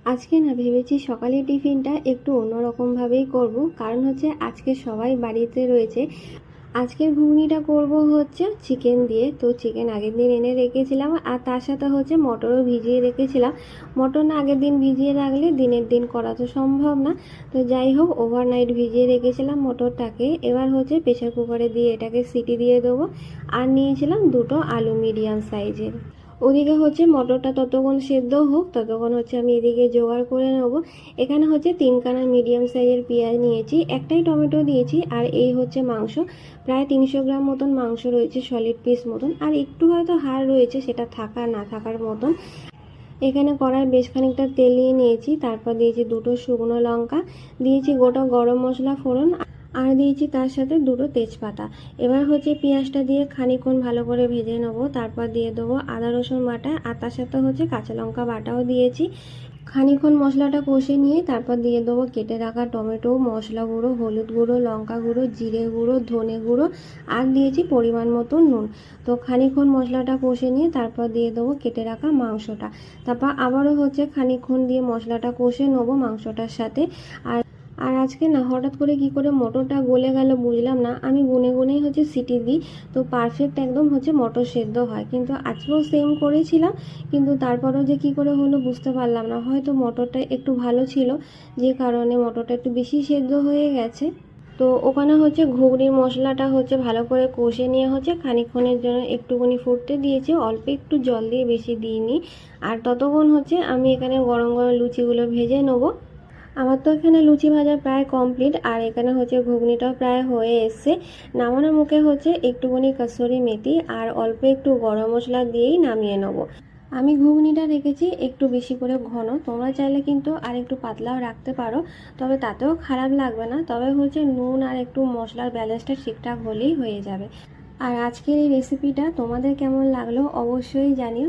আজকে না ভেবেছি সকালের টিফিনটা একটু অন্যরকমভাবেই করব, কারণ হচ্ছে আজকে সবাই বাড়িতে রয়েছে। আজকের ঘুগনিটা করব হচ্ছে চিকেন দিয়ে। তো চিকেন আগের দিন এনে রেখেছিলাম, আর তার সাথে হচ্ছে মটরও ভিজিয়ে রেখেছিলাম। মটর না আগের দিন ভিজিয়ে রাখলে দিনের দিন করা তো সম্ভব না। তো যাই হোক, ওভারনাইট ভিজিয়ে রেখেছিলাম মটরটাকে। এবার হচ্ছে প্রেশার কুকারে দিয়ে এটাকে সিটি দিয়ে দেবো। আর নিয়েছিলাম দুটো আলু মিডিয়াম সাইজের। ওদিকে হচ্ছে মটরটা ততক্ষণ সেদ্ধ হোক, ততক্ষণ হচ্ছে আমি এদিকে জোগাড় করে নেবো। এখানে হচ্ছে 3 কানা মিডিয়াম সাইজের পেঁয়াজ নিয়েছি, একটাই টমেটো দিয়েছি। আর এই হচ্ছে মাংস, প্রায় 300 গ্রাম মতন মাংস রয়েছে, সলিড পিস মতন। আর একটু হয়তো হাড় রয়েছে, সেটা থাকা না থাকার মতন। এখানে কড়াই বেশ খানিকটা তেল নিয়ে নিয়েছি, তারপর দিয়েছি দুটো শুকনো লঙ্কা, দিয়েছি গোটা গরম মশলা ফোড়ন, আর দিয়েছি তার সাথে দুটো তেজপাতা। এবার হচ্ছে পেঁয়াজটা দিয়ে খানিকক্ষণ ভালো করে ভেজে নেবো। তারপর দিয়ে দেবো আদা রসুন বাটা, আর তার সাথে হচ্ছে কাঁচা লঙ্কা বাটাও দিয়েছি। খানিকক্ষণ মশলাটা কষে নিয়ে তারপর দিয়ে দেবো কেটে রাখা টমেটো, মশলা গুঁড়ো, হলুদ গুঁড়ো, লঙ্কা গুঁড়ো, জিরে গুঁড়ো, ধনে গুঁড়ো, আর দিয়েছি পরিমাণ মতো নুন। তো খানিকক্ষণ মশলাটা কষে নিয়ে তারপর দিয়ে দেবো কেটে রাখা মাংসটা। তারপর আবারও হচ্ছে খানিকক্ষণ দিয়ে মশলাটা কষে নেবো মাংসটার সাথে। আর আর আজকে না হঠাৎ করে কি করে মটরটা গলে গেল বুঝলাম না। আমি গুনে গুনেই হচ্ছে সিটি দিই, তো পারফেক্ট একদম হচ্ছে মটর সেদ্ধ হয়। কিন্তু আজকেও সেম করেছিলাম, কিন্তু তারপরেও যে কি করে হলো বুঝতে পারলাম না। হয়তো মটরটা একটু ভালো ছিল, যে কারণে মটরটা একটু বেশি সেদ্ধ হয়ে গেছে। তো ওখানে হচ্ছে ঘুগনির মশলাটা হচ্ছে ভালো করে কষে নিয়ে হচ্ছে খানিকক্ষণের জন্য একটুখানি ফুটতে দিয়েছি, অল্প একটু জল দিয়ে, বেশি দিইনি। আর ততক্ষণ হচ্ছে আমি এখানে গরম গরম লুচিগুলো ভেজে নেবো। আমার তো এখানে লুচি ভাজা প্রায় কমপ্লিট, আর এখানে হচ্ছে ঘুগনিটাও প্রায় হয়ে এসছে। নামানোর মুখে হচ্ছে একটুখানি কসুরি মেথি আর অল্প একটু গরম মশলা দিয়েই নামিয়ে নেব। আমি ঘুগনিটা রেখেছি একটু বেশি করে ঘন, তোমরা চাইলে কিন্তু আর একটু পাতলাও রাখতে পারো, তবে তাতেও খারাপ লাগবে না। তবে হচ্ছে নুন আর একটু মশলার ব্যালেন্সটা ঠিকঠাক হলেই হয়ে যাবে। আর আজকের এই রেসিপিটা তোমাদের কেমন লাগলো অবশ্যই জানিও।